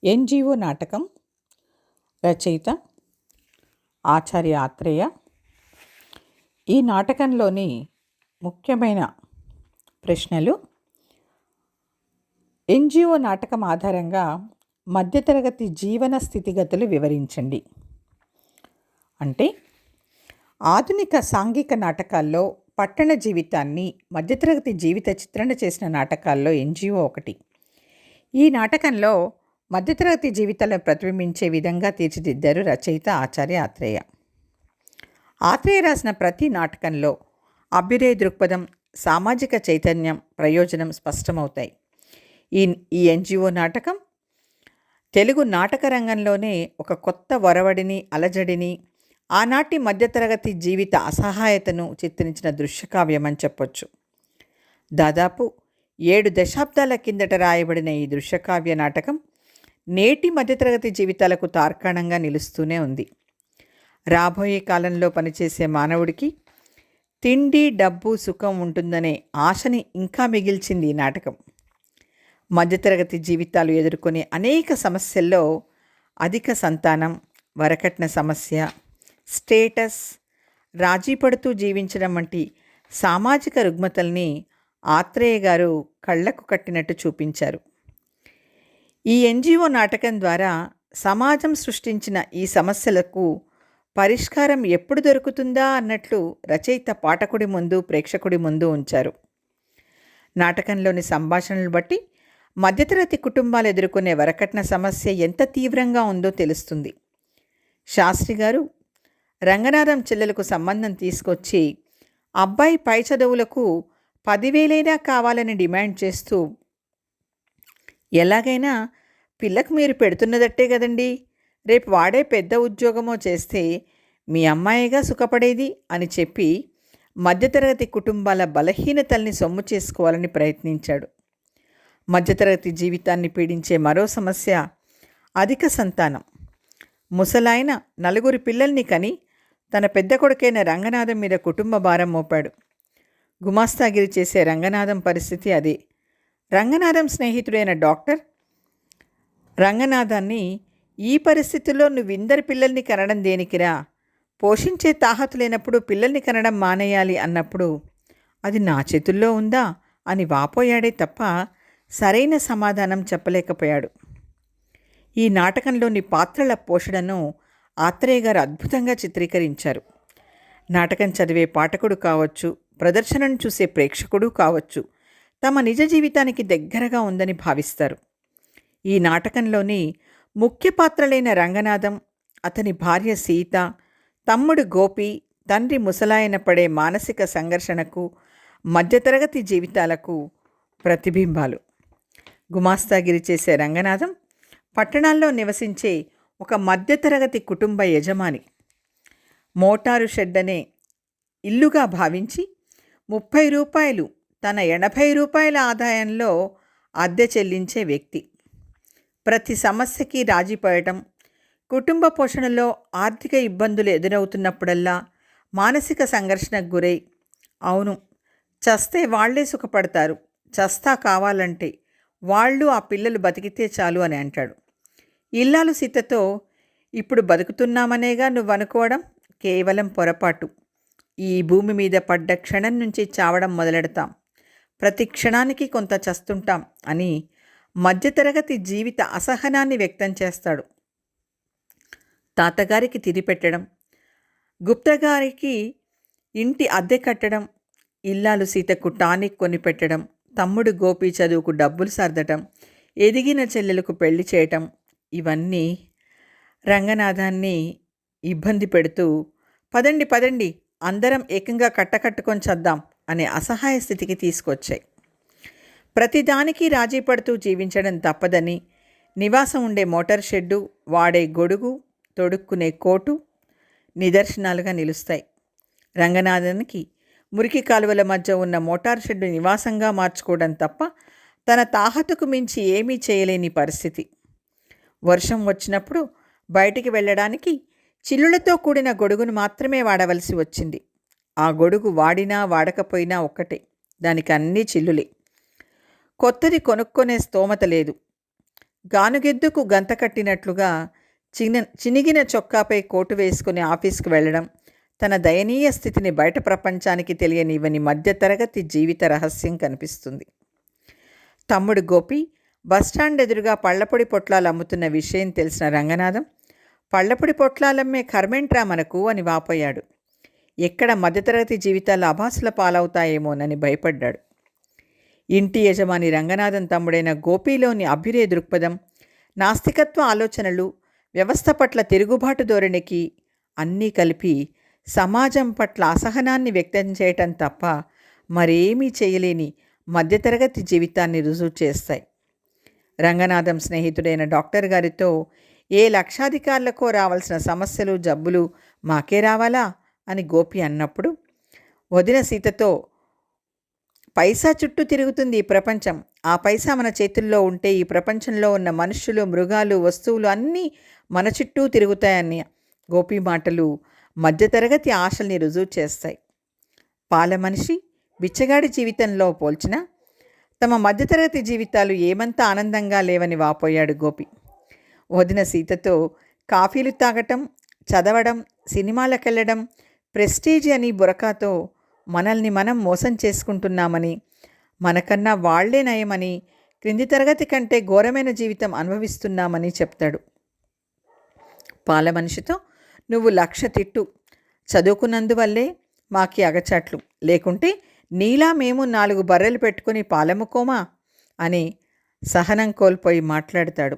NGO నాటకం రచయిత ఆచార్య ఆత్రేయ. ఈ నాటకంలోని ముఖ్యమైన ప్రశ్నలు: ఎన్జిఓ నాటకం ఆధారంగా మధ్యతరగతి జీవన స్థితిగతులు వివరించండి. అంటే ఆధునిక సాంఘిక నాటకాల్లో పట్టణ జీవితాన్ని, మధ్యతరగతి జీవిత చిత్రణ చేసిన నాటకాల్లో ఎన్జిఓ ఒకటి. ఈ నాటకంలో మధ్యతరగతి జీవితాలను ప్రతిబింబించే విధంగా తీర్చిదిద్దారు రచయిత ఆచార్య ఆత్రేయ. ఆత్రేయ రాసిన ప్రతి నాటకంలో అభ్యుదయ దృక్పథం, సామాజిక చైతన్యం, ప్రయోజనం స్పష్టమవుతాయి. ఈ ఎన్జిఓ నాటకం తెలుగు నాటక రంగంలోనే ఒక కొత్త ఒరవడిని, అలజడిని, ఆనాటి మధ్యతరగతి జీవిత అసహాయతను చిత్రించిన దృశ్యకావ్యం అని చెప్పొచ్చు. దాదాపు 7 దశాబ్దాల కిందట రాయబడిన ఈ దృశ్యకావ్య నాటకం నేటి మధ్యతరగతి జీవితాలకు తార్కాణంగా నిలుస్తూనే ఉంది. రాబోయే కాలంలో పనిచేసే మానవుడికి తిండి, డబ్బు, సుఖం ఉంటుందనే ఆశని ఇంకా మిగిల్చింది ఈ నాటకం. మధ్యతరగతి జీవితాలు ఎదుర్కొనే అనేక సమస్యల్లో అధిక సంతానం, వరకట్న సమస్య, స్టేటస్, రాజీ పడుతూ జీవించడం వంటి సామాజిక రుగ్మతల్ని ఆత్రేయ గారు కళ్లకు కట్టినట్టు చూపించారు. ఈ ఎన్జిఓ నాటకం ద్వారా సమాజం సృష్టించిన ఈ సమస్యలకు పరిష్కారం ఎప్పుడు దొరుకుతుందా అన్నట్లు రచయిత పాఠకుడి ముందు, ప్రేక్షకుడి ముందు ఉంచారు. నాటకంలోని సంభాషణలు బట్టి మధ్యతరగతి కుటుంబాలు ఎదుర్కొనే వరకట్న సమస్య ఎంత తీవ్రంగా ఉందో తెలుస్తుంది. శాస్త్రి గారు రంగనాథం చెల్లెలకు సంబంధం తీసుకొచ్చి అబ్బాయి పై చదువులకు 10,000 కావాలని డిమాండ్ చేస్తూ, ఎలాగైనా పిల్లకు మీరు పెడుతున్నదట్టే కదండి, రేపు వాడే పెద్ద ఉద్యోగమో చేస్తే మీ అమ్మాయిగా సుఖపడేది అని చెప్పి మధ్యతరగతి కుటుంబాల బలహీనతల్ని సొమ్ము చేసుకోవాలని ప్రయత్నించాడు. మధ్యతరగతి జీవితాన్ని పీడించే మరో సమస్య అధిక సంతానం. ముసలాయన 4 పిల్లల్ని కని తన పెద్ద కొడుకైన రంగనాథం మీద కుటుంబ భారం మోపాడు. గుమాస్తాగిరి చేసే రంగనాథం పరిస్థితి అదే. రంగనాథం స్నేహితుడైన డాక్టర్ రంగనాథాన్ని, ఈ పరిస్థితుల్లో నువ్విందరి పిల్లల్ని కనడం దేనికిరా, పోషించే తాహతు లేనప్పుడు పిల్లల్ని కనడం మానేయాలి అన్నప్పుడు, అది నా చేతుల్లో ఉందా అని వాపోయాడే తప్ప సరైన సమాధానం చెప్పలేకపోయాడు. ఈ నాటకంలోని పాత్రల పోషణను ఆత్రేయ గారు అద్భుతంగా చిత్రీకరించారు. నాటకం చదివే పాఠకుడు కావచ్చు, ప్రదర్శనను చూసే ప్రేక్షకుడు కావచ్చు, తమ నిజ జీవితానికి దగ్గరగా ఉందని భావిస్తారు. ఈ నాటకంలోని ముఖ్య పాత్రలైన రంగనాథం, అతని భార్య సీత, తమ్ముడు గోపి, తండ్రి ముసలాయన పడే మానసిక సంఘర్షణకు, మధ్యతరగతి జీవితాలకు ప్రతిబింబాలు. గుమాస్తాగిరి చేసే రంగనాథం పట్టణాల్లో నివసించే ఒక మధ్యతరగతి కుటుంబ యజమాని. మోటారు షెడ్ అనే ఇల్లుగా భావించి 30 రూపాయలు తన 80 రూపాయల ఆదాయంలో అద్దె చెల్లించే వ్యక్తి. ప్రతి సమస్యకి రాజీపడటం, కుటుంబ పోషణలో ఆర్థిక ఇబ్బందులు ఎదురవుతున్నప్పుడల్లా మానసిక సంఘర్షణకు గురై, అవును చస్తే వాళ్లే సుఖపడతారు, చస్తా కావాలంటే వాళ్ళు ఆ పిల్లలు బతికితే చాలు అని అంటాడు. ఇల్లాలు సీతతో, ఇప్పుడు బతుకుతున్నామనేగా నువ్వనుకోవడం కేవలం పొరపాటు, ఈ భూమి మీద పడ్డ క్షణం నుంచి చావడం మొదలెడతాం, ప్రతి క్షణానికి కొంత చస్తుంటాం అని మధ్యతరగతి జీవిత అసహనాన్ని వ్యక్తం చేస్తాడు. తాతగారికి తిరి పెట్టడం, గుప్తగారికి ఇంటి అద్దె కట్టడం, ఇల్లాలు సీతకు టానిక్ కొనిపెట్టడం, తమ్ముడు గోపి చదువుకు డబ్బులు సర్దటం, ఎదిగిన చెల్లెలకు పెళ్లి చేయటం, ఇవన్నీ రంగనాథాన్ని ఇబ్బంది పెడుతూ, పదండి పదండి అందరం ఏకంగా కట్టకట్టుకొని చద్దాం అనే అసహాయ స్థితికి తీసుకొచ్చాయి. ప్రతిదానికి రాజీ పడుతూ జీవించడం తప్పదని నివాసం ఉండే మోటార్ షెడ్డు, వాడే గొడుగు, తొడుక్కునే కోటు నిదర్శనాలుగా నిలుస్తాయి. రంగనాథానికి మురికి కాలువల మధ్య ఉన్న మోటార్ షెడ్డు నివాసంగా మార్చుకోవడం తప్ప తన తాహతుకు మించి ఏమీ చేయలేని పరిస్థితి. వర్షం వచ్చినప్పుడు బయటికి వెళ్ళడానికి చిల్లులతో కూడిన గొడుగును మాత్రమే వాడవలసి వచ్చింది. ఆ గొడుగు వాడినా వాడకపోయినా ఒక్కటే, దానికి అన్నీ చిల్లులే. కొత్తది కొనుక్కునే స్తోమత లేదు. గానుగెద్దుకు గంత కట్టినట్లుగా చినిగిన చొక్కాపై కోటు వేసుకుని ఆఫీస్కు వెళ్ళడం తన దయనీయ స్థితిని బయట ప్రపంచానికి తెలియనివ్వని మధ్యతరగతి జీవిత రహస్యం కనిపిస్తుంది. తమ్ముడు గోపి బస్టాండ్ ఎదురుగా పళ్ళపొడి పొట్లాలు అమ్ముతున్న విషయం తెలిసిన రంగనాథం, పళ్ళపొడి పొట్లాలమ్మే కర్మేంట్రా మనకు అని వాపోయాడు. ఎక్కడ మధ్యతరగతి జీవితాలు అభాసుల పాలవుతాయేమోనని భయపడ్డాడు. ఇంటి యజమాని రంగనాథం తమ్ముడైన గోపిలోని అభ్యుదయ దృక్పథం, నాస్తికత్వ ఆలోచనలు, వ్యవస్థ పట్ల తిరుగుబాటు ధోరణికి అన్నీ కలిపి సమాజం పట్ల అసహనాన్ని వ్యక్తం చేయటం తప్ప మరేమీ చేయలేని మధ్యతరగతి జీవితాన్ని రుజువు చేస్తాయి. రంగనాథం స్నేహితుడైన డాక్టర్ గారితో ఏ లక్షాధికారులకో రావాల్సిన సమస్యలు జబ్బులు మాకే రావాలా అని గోపి అన్నప్పుడు, వదిన సీతతో పైసా చుట్టూ తిరుగుతుంది ఈ ప్రపంచం, ఆ పైసా మన చేతుల్లో ఉంటే ఈ ప్రపంచంలో ఉన్న మనుషులు, మృగాలు, వస్తువులు అన్నీ మన చుట్టూ తిరుగుతాయని గోపి మాటలు మధ్యతరగతి ఆశల్ని రుజువు చేస్తాయి. పాల మనిషి బిచ్చగాడి జీవితంలో పోల్చిన తమ మధ్యతరగతి జీవితాలు ఏమంతా ఆనందంగా లేవని వాపోయాడు గోపి. వదిన సీతతో కాఫీలు తాగటం, చదవడం, సినిమాలకెళ్ళడం, ప్రెస్టీజ్ అని బురకాతో మనల్ని మనం మోసం చేసుకుంటున్నామని, మనకన్నా వాళ్లే నయమని, క్రింది తరగతి కంటే ఘోరమైన జీవితం అనుభవిస్తున్నామని చెప్తాడు. పాల మనిషితో నువ్వు 1,00,000 తిట్టు, చదువుకున్నందువల్లే మాకి అగచాట్లు, లేకుంటే నీలా మేము 4 బర్రెలు పెట్టుకుని పాలమ్ముకోమా అని సహనం కోల్పోయి మాట్లాడతాడు.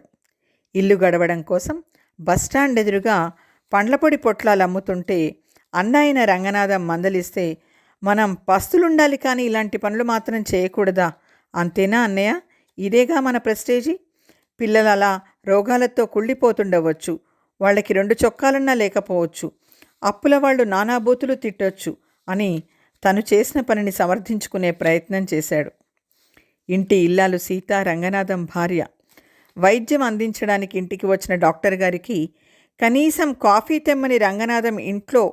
ఇల్లు గడవడం కోసం బస్టాండ్ ఎదురుగా పండ్లపొడి పొట్లాలు అమ్ముతుంటే అన్నయ్యన రంగనాథం మందలిస్తే, మనం పస్తులుండాలి కానీ ఇలాంటి పనులు మాత్రం చేయకూడదా, అంతేనా అన్నయ్య, ఇదేగా మన ప్రెస్టేజీ, పిల్లలు అలా రోగాలతో కుళ్ళిపోతుండవచ్చు, వాళ్ళకి 2 చొక్కాలన్నా లేకపోవచ్చు, అప్పుల వాళ్ళు నానాబూతులు తిట్టొచ్చు అని తను చేసిన పనిని సమర్థించుకునే ప్రయత్నం చేశాడు. ఇంటి ఇల్లాలు సీత రంగనాథం భార్య వైద్యం అందించడానికి ఇంటికి వచ్చిన డాక్టర్ గారికి కనీసం కాఫీ తెమ్మని రంగనాథం ఇంట్లో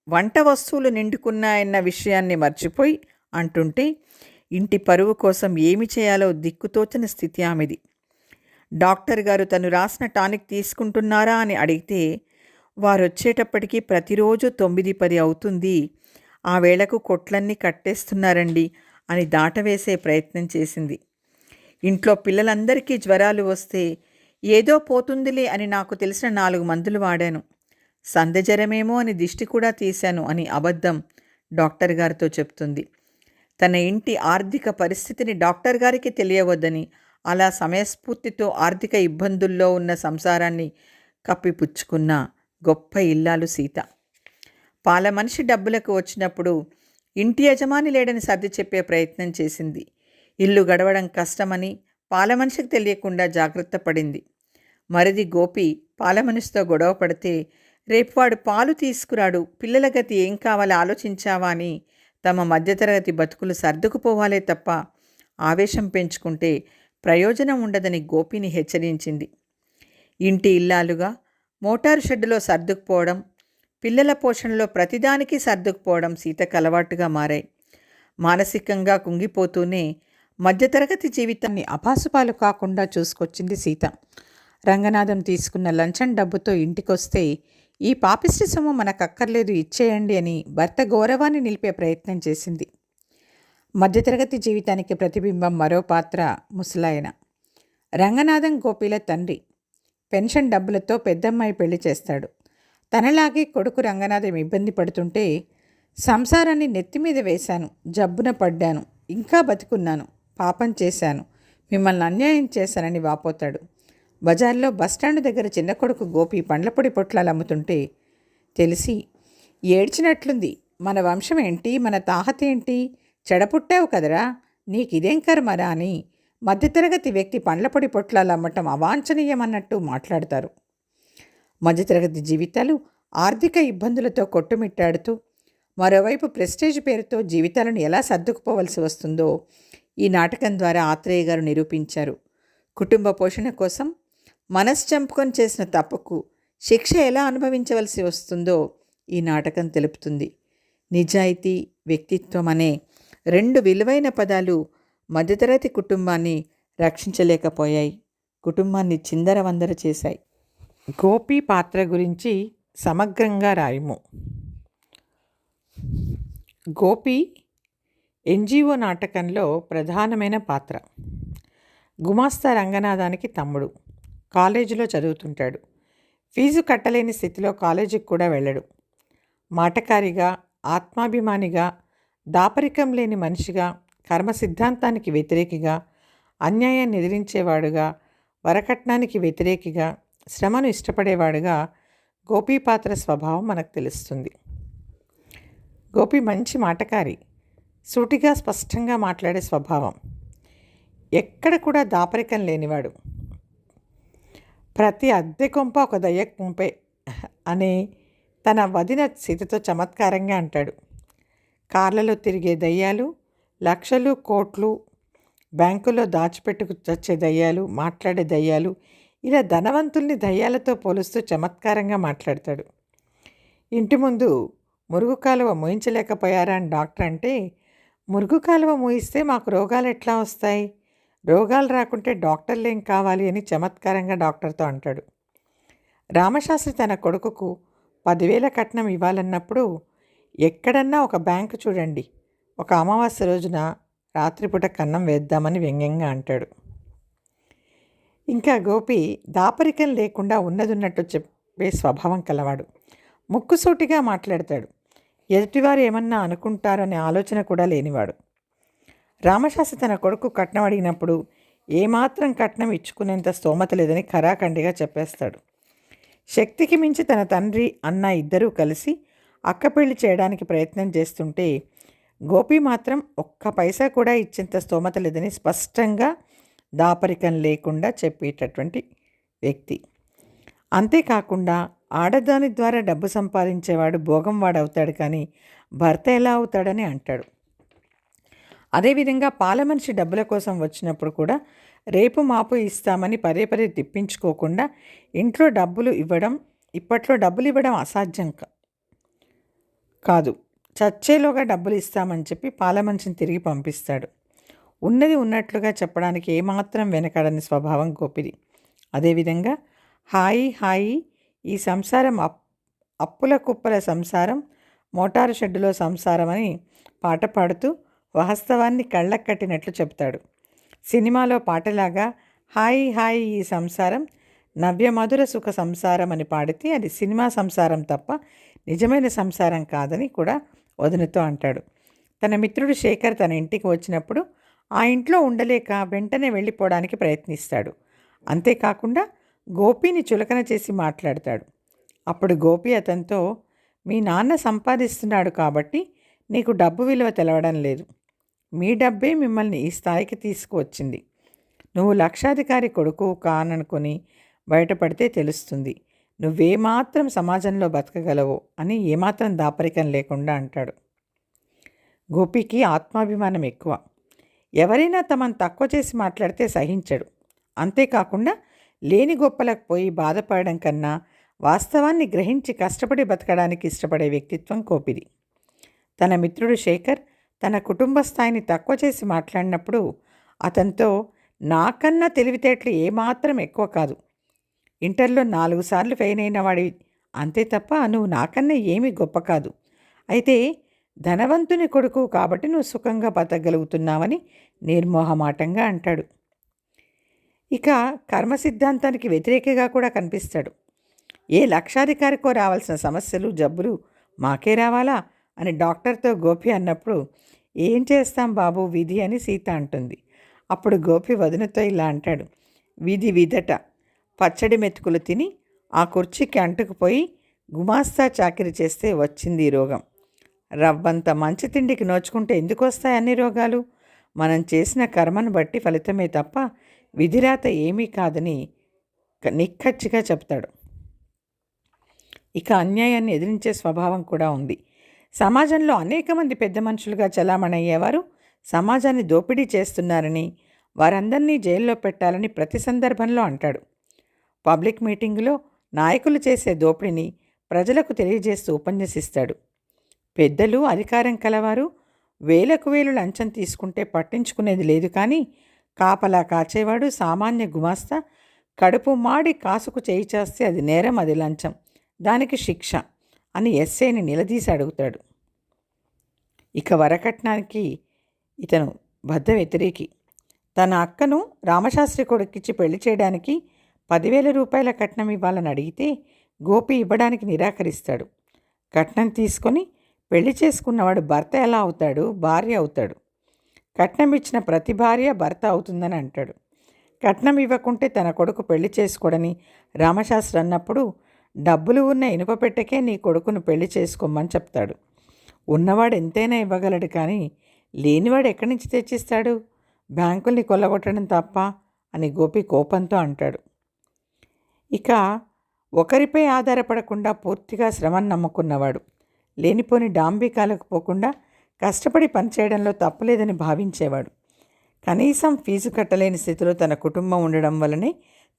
వంట వస్తువులు నిండుకున్నాయన్న విషయాన్ని మర్చిపోయి అంటుంటే ఇంటి పరువు కోసం ఏమి చేయాలో దిక్కుతోచని స్థితి ఆమెది. డాక్టర్ గారు తను రాసిన టానిక్ తీసుకుంటున్నారా అని అడిగితే, వారు వచ్చేటప్పటికీ ప్రతిరోజు 9-10 అవుతుంది, ఆ వేళకు కొట్లన్నీ కట్టేస్తున్నారండి అని దాటవేసే ప్రయత్నం చేసింది. ఇంట్లో పిల్లలందరికీ జ్వరాలు వస్తే ఏదో పోతుందిలే అని నాకు తెలిసిన 4 మందులు వాడాను, సందెజరమేమో అని దిష్టి కూడా తీశాను అని అబద్ధం డాక్టర్ గారితో చెప్తుంది. తన ఇంటి ఆర్థిక పరిస్థితిని డాక్టర్ గారికి తెలియవద్దని అలా సమయస్ఫూర్తితో ఆర్థిక ఇబ్బందుల్లో ఉన్న సంసారాన్ని కప్పిపుచ్చుకున్న గొప్ప ఇల్లాలు సీత. పాల మనిషి డబ్బులకు వచ్చినప్పుడు ఇంటి యజమాని లేడని సర్ది చెప్పే ప్రయత్నం చేసింది. ఇల్లు గడవడం కష్టమని పాల మనిషికి తెలియకుండా జాగ్రత్త పడింది. మరిది గోపి పాల మనిషితో గొడవ పడితే, రేపు వాడు పాలు తీసుకురాడు, పిల్లల గతి ఏం కావాలో ఆలోచించావా అని తమ మధ్యతరగతి బతుకులు సర్దుకుపోవాలే తప్ప ఆవేశం పెంచుకుంటే ప్రయోజనం ఉండదని గోపిని హెచ్చరించింది. ఇంటి ఇల్లాలుగా మోటారు షెడ్డులో సర్దుకుపోవడం, పిల్లల పోషణలో ప్రతిదానికి సర్దుకుపోవడం సీతకు అలవాటుగా మారాయి. మానసికంగా కుంగిపోతూనే మధ్యతరగతి జీవితాన్ని అపాసుపాలు కాకుండా చూసుకొచ్చింది సీత. రంగనాథం తీసుకున్న లంచం డబ్బుతో ఇంటికొస్తే, ఈ పాపిష్టి సొమ్ము మనకక్కర్లేదు, ఇచ్చేయండి అని భర్త గౌరవాన్ని నిలిపే ప్రయత్నం చేసింది. మధ్యతరగతి జీవితానికి ప్రతిబింబం మరో పాత్ర ముసలాయన. రంగనాథం గోపిల తండ్రి. పెన్షన్ డబ్బులతో పెద్దమ్మాయి పెళ్లి చేస్తాడు. తనలాగే కొడుకు రంగనాథం ఇబ్బంది పడుతుంటే, సంసారాన్ని నెత్తిమీద వేశాను, జబ్బున పడ్డాను, ఇంకా బతికున్నాను, పాపం చేశాను, మిమ్మల్ని అన్యాయం చేశానని వాపోతాడు. బజార్లో బస్టాండ్ దగ్గర చిన్న కొడుకు గోపి పండ్లపొడి పొట్లాలు అమ్ముతుంటే తెలిసి ఏడ్చినట్లుంది. మన వంశం ఏంటి, మన తాహతేంటి, చెడపుట్టావు కదరా, నీకిదేం కర్మరా అని మధ్యతరగతి వ్యక్తి పండ్లపొడి పొట్లాలు అమ్మటం అవాంఛనీయమన్నట్టు మాట్లాడతారు. మధ్యతరగతి జీవితాలు ఆర్థిక ఇబ్బందులతో కొట్టుమిట్టాడుతూ, మరోవైపు ప్రెస్టేజ్ పేరుతో జీవితాలను ఎలా సర్దుకుపోవలసి వస్తుందో ఈ నాటకం ద్వారా ఆత్రేయ గారు నిరూపించారు. కుటుంబ పోషణ కోసం మనసు చంపుకొని చేసిన తప్పుకు శిక్ష ఎలా అనుభవించవలసి వస్తుందో ఈ నాటకం తెలుపుతుంది. నిజాయితీ, వ్యక్తిత్వం అనే 2 విలువైన పదాలు మధ్యతరగతి కుటుంబాన్ని రక్షించలేకపోయాయి. కుటుంబాన్ని చిందరవందర చేశాయి. గోపి పాత్ర గురించి సమగ్రంగా రాయము. గోపి ఎన్జిఓ నాటకంలో ప్రధానమైన పాత్ర. గుమాస్తా రంగనాథానికి తమ్ముడు. కాలేజీలో చదువుతుంటాడు. ఫీజు కట్టలేని స్థితిలో కాలేజీకి కూడా వెళ్ళడు. మాటకారిగా, ఆత్మాభిమానిగా, దాపరికం లేని మనిషిగా, కర్మ సిద్ధాంతానికి వ్యతిరేకిగా, అన్యాయాన్ని ఎదిరించేవాడుగా, వరకట్నానికి వ్యతిరేకిగా, శ్రమను ఇష్టపడేవాడుగా గోపి పాత్ర స్వభావం మనకు తెలుస్తుంది. గోపి మంచి మాటకారి, సూటిగా స్పష్టంగా మాట్లాడే స్వభావం. ఎక్కడ కూడా దాపరికం లేనివాడు. ప్రతి అద్దె కొంప ఒక దయ్య కొంపే అని తన వదిన సీతతో చమత్కారంగా అంటాడు. కార్లలో తిరిగే దయ్యాలు, లక్షలు కోట్లు బ్యాంకుల్లో దాచిపెట్టుకు చచ్చే దయ్యాలు, మాట్లాడే దయ్యాలు, ఇలా ధనవంతుల్ని దయ్యాలతో పోలుస్తూ చమత్కారంగా మాట్లాడతాడు. ఇంటి ముందు మురుగు కాలువ మూయించలేకపోయారా అని డాక్టర్ అంటే, మురుగు కాలువ మూయిస్తే మాకు రోగాలు ఎట్లా వస్తాయి, రోగాలు రాకుంటే డాక్టర్లు ఏం కావాలి అని చమత్కారంగా డాక్టర్తో అంటాడు. రామశాస్త్రి తన కొడుకుకు 10,000 కట్నం ఇవ్వాలన్నప్పుడు, ఎక్కడన్నా ఒక బ్యాంకు చూడండి, ఒక అమావాస్య రోజున రాత్రిపూట కన్నం వేద్దామని వ్యంగ్యంగా అంటాడు. ఇంకా గోపి దాపరికం లేకుండా ఉన్నదున్నట్టు చెప్పే స్వభావం కలవాడు. ముక్కుసూటిగా మాట్లాడతాడు. ఎదుటివారు ఏమన్నా అనుకుంటారనే ఆలోచన కూడా లేనివాడు. రామశాస్త్రి తన కొడుకు కట్నం అడిగినప్పుడు ఏమాత్రం కట్నం ఇచ్చుకునేంత స్తోమత లేదని ఖరాఖండిగా చెప్పేస్తాడు. శక్తికి మించి తన తండ్రి, అన్న ఇద్దరూ కలిసి అక్క పెళ్లి చేయడానికి ప్రయత్నం చేస్తుంటే గోపి మాత్రం ఒక్క పైసా కూడా ఇచ్చేంత స్తోమత లేదని స్పష్టంగా దాపరికం లేకుండా చెప్పేటటువంటి వ్యక్తి. అంతేకాకుండా ఆడదాని ద్వారా డబ్బు సంపాదించేవాడు భోగం వాడవుతాడు, కానీ భర్త ఎలా అవుతాడని అంటాడు. అదేవిధంగా పాల మనిషి డబ్బుల కోసం వచ్చినప్పుడు కూడా రేపు మాపు ఇస్తామని పదే పదే తిప్పించుకోకుండా ఇంట్లో డబ్బులు ఇవ్వడం, ఇప్పట్లో డబ్బులు ఇవ్వడం అసాధ్యం కాదు, చచ్చేలోగా డబ్బులు ఇస్తామని చెప్పి పాల మనిషిని తిరిగి పంపిస్తాడు. ఉన్నది ఉన్నట్లుగా చెప్పడానికి ఏమాత్రం వెనకాడని స్వభావం గోపిది. అదేవిధంగా హాయి హాయి ఈ సంసారం అప్పుల కుప్పల సంసారం, మోటారు షెడ్డులో సంసారం అని పాట పాడుతూ వాస్తవాన్ని కళ్ళకు కట్టినట్లు చెప్తాడు. సినిమాలో పాటలాగా హాయి హాయి ఈ సంసారం నవ్యమధుర సుఖ సంసారం అని పాడితే అది సినిమా సంసారం తప్ప నిజమైన సంసారం కాదని కూడా వదినతో అంటాడు. తన మిత్రుడు శేఖర్ తన ఇంటికి వచ్చినప్పుడు ఆ ఇంట్లో ఉండలేక వెంటనే వెళ్ళిపోవడానికి ప్రయత్నిస్తాడు. అంతేకాకుండా గోపిని చులకన చేసి మాట్లాడతాడు. అప్పుడు గోపి అతనితో, మీ నాన్న సంపాదిస్తున్నాడు కాబట్టి నీకు డబ్బు విలువ తెలవడం లేదు, మీ డబ్బే మిమ్మల్ని ఈ స్థాయికి తీసుకువచ్చింది, నువ్వు లక్షాధికారి కొడుకు కాననుకొని బయటపడితే తెలుస్తుంది నువ్వేమాత్రం సమాజంలో బతకగలవో అని ఏమాత్రం దాపరికం లేకుండా అంటాడు. గోపికి ఆత్మాభిమానం ఎక్కువ. ఎవరైనా తమను తక్కువ చేసి మాట్లాడితే సహించడు. అంతేకాకుండా లేని గొప్పలకు పోయి బాధపడడం కన్నా వాస్తవాన్ని గ్రహించి కష్టపడి బతకడానికి ఇష్టపడే వ్యక్తిత్వం గోపిది. తన మిత్రుడు శేఖర్ తన కుటుంబ స్థాయిని తక్కువ చేసి మాట్లాడినప్పుడు అతనితో, నాకన్నా తెలివితేటలు ఏమాత్రం ఎక్కువ కాదు, ఇంటర్లో 4 సార్లు ఫెయిల్ అయిన వాడివి, అంతే తప్ప నువ్వు నాకన్నా ఏమీ గొప్ప కాదు, అయితే ధనవంతుని కొడుకు కాబట్టి నువ్వు సుఖంగా బతకగలుగుతున్నావని నిర్మోహమాటంగా అంటాడు. ఇక కర్మ సిద్ధాంతానికి వ్యతిరేకగా కూడా కనిపిస్తాడు. ఏ లక్షాధికారికో రావాల్సిన సమస్యలు, జబ్బులు మాకే రావాలా అని డాక్టర్తో గోపి అన్నప్పుడు, ఏం చేస్తాం బాబు విధి అని సీత అంటుంది. అప్పుడు గోపి వదినతో ఇలా అంటాడు, విధి విధట పచ్చడి మెతుకులు తిని ఆ కుర్చీకి అంటుకుపోయి గుమాస్తా చాకిరి చేస్తే వచ్చింది ఈ రోగం. రవ్వంత మంచి తిండికి నోచుకుంటే ఎందుకు వస్తాయి అన్ని రోగాలు? మనం చేసిన కర్మను బట్టి ఫలితమే తప్ప విధిరాత ఏమీ కాదని నిక్కచ్చిగా చెప్తాడు. ఇక అన్యాయాన్ని ఎదిరించే స్వభావం కూడా ఉంది. సమాజంలో అనేక మంది పెద్ద మనుషులుగా చలామణయ్యేవారు సమాజాన్ని దోపిడీ చేస్తున్నారని, వారందరినీ జైల్లో పెట్టాలని ప్రతి సందర్భంలో అంటాడు. పబ్లిక్ మీటింగులో నాయకులు చేసే దోపిడీని ప్రజలకు తెలియజేస్తూ ఉపన్యసిస్తాడు. పెద్దలు, అధికారం కలవారు వేలకు వేలు లంచం తీసుకుంటే పట్టించుకునేది లేదు, కానీ కాపలా కాచేవాడు సామాన్య గుమాస్తా కడుపు మాడి కాసుకు చేయి చేస్తే అది నేరం, అది లంచం, దానికి శిక్ష అని ఎస్ఐని నిలదీసి అడుగుతాడు. ఇక వరకట్నానికి ఇతను బద్ధ వ్యతిరేకి. తన అక్కను రామశాస్త్రి కొడుకిచ్చి పెళ్లి చేయడానికి 10,000 రూపాయల కట్నం ఇవ్వాలని అడిగితే గోపి ఇవ్వడానికి నిరాకరిస్తాడు. కట్నం తీసుకొని పెళ్లి చేసుకున్నవాడు భర్త ఎలా అవుతాడు? భార్య అవుతాడు. కట్నం ఇచ్చిన ప్రతి భార్య భర్త అవుతుందని అంటాడు. కట్నం ఇవ్వకుంటే తన కొడుకు పెళ్లి చేసుకోడని రామశాస్త్రి అన్నప్పుడు డబ్బులు ఉన్న ఇనుప పెట్టెకే నీ కొడుకును పెళ్లి చేసుకోమని చెప్తాడు. ఉన్నవాడు ఎంతైనా ఇవ్వగలడు, కానీ లేనివాడు ఎక్కడి నుంచి తెచ్చిస్తాడు? బ్యాంకుల్ని కొల్లగొట్టడం తప్ప అని గోపి కోపంతో అంటాడు. ఇక ఒకరిపై ఆధారపడకుండా పూర్తిగా శ్రమను నమ్ముకున్నవాడు, లేనిపోని డాంబికాలకు పోకుండా కష్టపడి పనిచేయడంలో తప్పులేదని భావించేవాడు. కనీసం ఫీజు కట్టలేని స్థితిలో తన కుటుంబం ఉండడం వల్లనే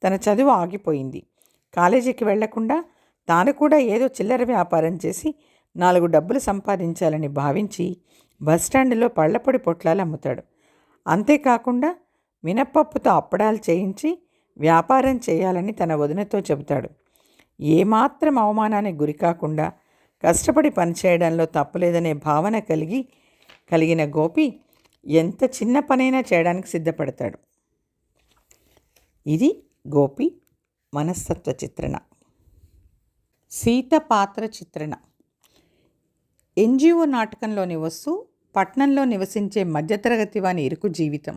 తన చదువు ఆగిపోయింది. కాలేజీకి వెళ్లకుండా తాను కూడా ఏదో చిల్లర వ్యాపారం చేసి 4 డబ్బులు సంపాదించాలని భావించి బస్టాండ్లో పళ్లపొడి పొట్లాలు అమ్ముతాడు. అంతేకాకుండా మినప్పప్పుతో అప్పడాలు చేయించి వ్యాపారం చేయాలని తన వదినతో చెబుతాడు. ఏమాత్రం అవమానానికి గురి కాకుండా కష్టపడి పనిచేయడంలో తప్పులేదనే భావన కలిగిన గోపి ఎంత చిన్న పనైనా చేయడానికి సిద్ధపడతాడు. ఇది గోపి మనస్తత్వ చిత్రణ. సీత పాత్ర చిత్రణ. ఎన్జిఓ నాటకంలోని వస్తు పట్నంలో నివసించే మధ్యతరగతి వాని ఇరుకు జీవితం.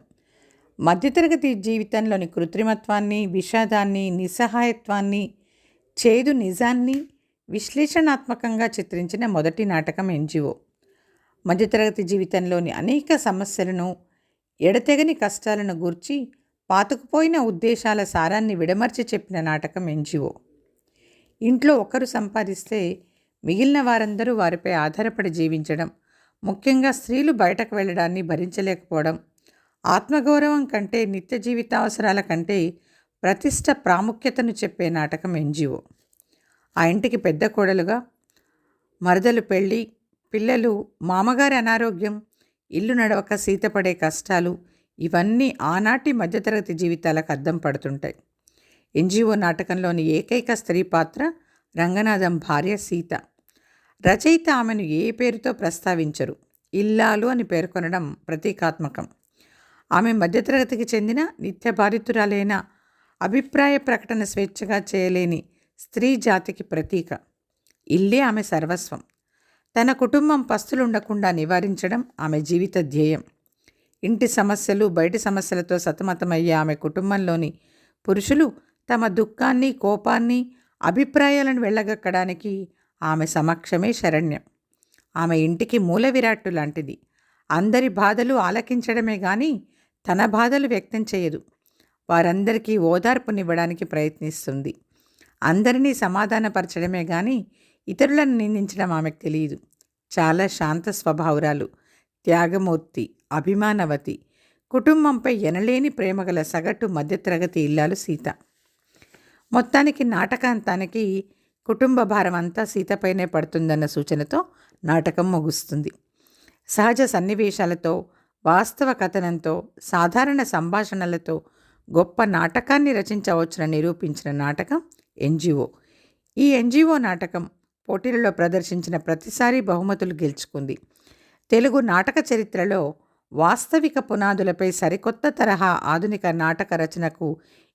మధ్యతరగతి జీవితంలోని కృత్రిమత్వాన్ని, విషాదాన్ని, నిస్సహాయత్వాన్ని, చేదు నిజాన్ని విశ్లేషణాత్మకంగా చిత్రించిన మొదటి నాటకం ఎన్జిఓ. మధ్యతరగతి జీవితంలోని అనేక సమస్యలను, ఎడతెగని కష్టాలను గూర్చి పాతుకుపోయిన ఉద్దేశాల సారాన్ని విడమర్చి చెప్పిన నాటకం ఎన్జిఓ. ఇంట్లో ఒకరు సంపాదిస్తే మిగిలిన వారందరూ వారిపై ఆధారపడి జీవించడం, ముఖ్యంగా స్త్రీలు బయటకు వెళ్ళడాన్ని భరించలేకపోవడం, ఆత్మగౌరవం కంటే నిత్య జీవితావసరాల కంటే ప్రతిష్ట ప్రాముఖ్యతను చెప్పే నాటకం ఎన్జిఓ. ఆ ఇంటికి పెద్ద కోడలుగా మరదలు పెళ్ళి, పిల్లలు, మామగారి అనారోగ్యం, ఇల్లు నడవక సీతపడే కష్టాలు, ఇవన్నీ ఆనాటి మధ్యతరగతి జీవితాలకు అద్దం పడుతుంటాయి. ఎన్జిఓ నాటకంలోని ఏకైక స్త్రీ పాత్ర రంగనాథం భార్య సీత. రచయిత ఆమెను ఏ పేరుతో ప్రస్తావించరు, ఇల్లాలు అని పేర్కొనడం ప్రతీకాత్మకం. ఆమె మధ్యతరగతికి చెందిన నిత్యభారితురాలైన, అభిప్రాయ ప్రకటన స్వేచ్ఛగా చేయలేని స్త్రీ జాతికి ప్రతీక. ఇల్లే ఆమె సర్వస్వం. తన కుటుంబం పస్తులుండకుండా నివారించడం ఆమె జీవిత ధ్యేయం. ఇంటి సమస్యలు, బయటి సమస్యలతో సతమతమయ్యే ఆమె కుటుంబంలోని పురుషులు తమ దుఃఖాన్ని, కోపాన్ని, అభిప్రాయాలను వెళ్ళగక్కడానికి ఆమె సమక్షమే శరణ్యం. ఆమె ఇంటికి మూల విరాట్టు లాంటిది. అందరి బాధలు ఆలకించడమే కానీ తన బాధలు వ్యక్తం చేయదు. వారందరికీ ఓదార్పునివ్వడానికి ప్రయత్నిస్తుంది. అందరినీ సమాధానపరచడమే కానీ ఇతరులను నిందించడం ఆమెకు తెలియదు. చాలా శాంత స్వభావురాలు, త్యాగమూర్తి, అభిమానవతి, కుటుంబంపై ఎనలేని ప్రేమగల సగటు మధ్యతరగతి ఇల్లాలు సీత. మొత్తానికి నాటకాంతానికి కుటుంబ భారం అంతా సీతపైనే పడుతుందన్న సూచనతో నాటకం ముగుస్తుంది. సహజ సన్నివేశాలతో, వాస్తవ కథనంతో, సాధారణ సంభాషణలతో గొప్ప నాటకాన్ని రచించవచ్చున నిరూపించిన నాటకం ఎన్జిఓ. ఈ ఎన్జిఓ నాటకం పోటీలలో ప్రదర్శించిన ప్రతిసారి బహుమతులు గెలుచుకుంది. తెలుగు నాటక చరిత్రలో వాస్తవిక పునాదులపై సరికొత్త తరహా ఆధునిక నాటక రచనకు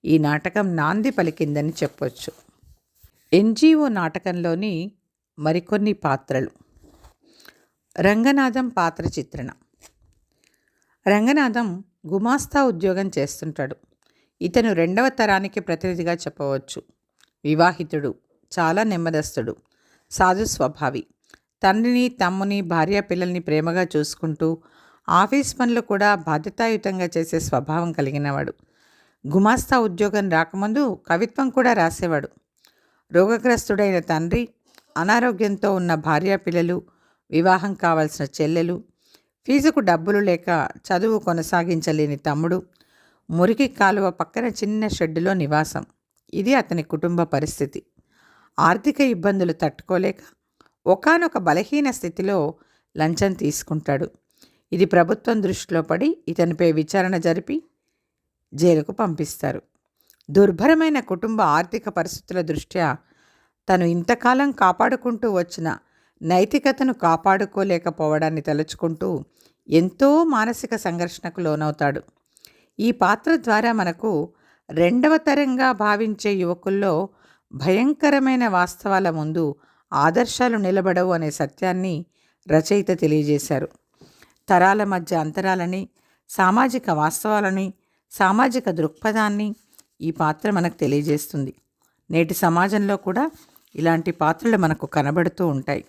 ఈ నాటకం నాంది పలికిందని చెప్పొచ్చు. ఎన్జిఓ నాటకంలోని మరికొన్ని పాత్రలు. రంగనాథం పాత్ర చిత్రణ. రంగనాథం గుమాస్తా ఉద్యోగం చేస్తుంటాడు. ఇతను 2వ తరానికి ప్రతినిధిగా చెప్పవచ్చు. వివాహితుడు, చాలా నెమ్మదస్తుడు, సాధు స్వభావి. తండ్రిని, తమ్ముని, భార్య, పిల్లల్ని ప్రేమగా చూసుకుంటూ ఆఫీస్ పనులు కూడా బాధ్యతాయుతంగా చేసే స్వభావం కలిగినవాడు. గుమాస్తా ఉద్యోగం రాకముందు కవిత్వం కూడా రాసేవాడు. రోగగ్రస్తుడైన తండ్రి, అనారోగ్యంతో ఉన్న భార్య, పిల్లలు, వివాహం కావాల్సిన చెల్లెలు, ఫీజుకు డబ్బులు లేక చదువు కొనసాగించలేని తమ్ముడు, మురికి కాలువ పక్కన చిన్న షెడ్డులో నివాసం. ఇది అతని కుటుంబ పరిస్థితి. ఆర్థిక ఇబ్బందులు తట్టుకోలేక ఒకానొక బలహీన స్థితిలో లంచం తీసుకుంటాడు. ఇది ప్రభుత్వం దృష్టిలో పడి ఇతనిపై విచారణ జరిపి జైలుకు పంపిస్తారు. దుర్భరమైన కుటుంబ ఆర్థిక పరిస్థితుల దృష్ట్యా తను ఇంతకాలం కాపాడుకుంటూ వచ్చిన నైతికతను కాపాడుకోలేకపోవడాన్ని తలుచుకుంటూ ఎంతో మానసిక సంఘర్షణకు లోనవుతాడు. ఈ పాత్ర ద్వారా మనకు రెండవ తరంగా భావించే యువకుల్లో భయంకరమైన వాస్తవాల ముందు ఆదర్శాలు నిలబడవు అనే సత్యాన్ని రచయిత తెలియజేశారు. తరాల మధ్య అంతరాలని, సామాజిక వాస్తవాలని, సామాజిక దృక్పథాన్ని ఈ పాత్ర మనకు తెలియజేస్తుంది. నేటి సమాజంలో కూడా ఇలాంటి పాత్రలు మనకు కనబడుతూ ఉంటాయి.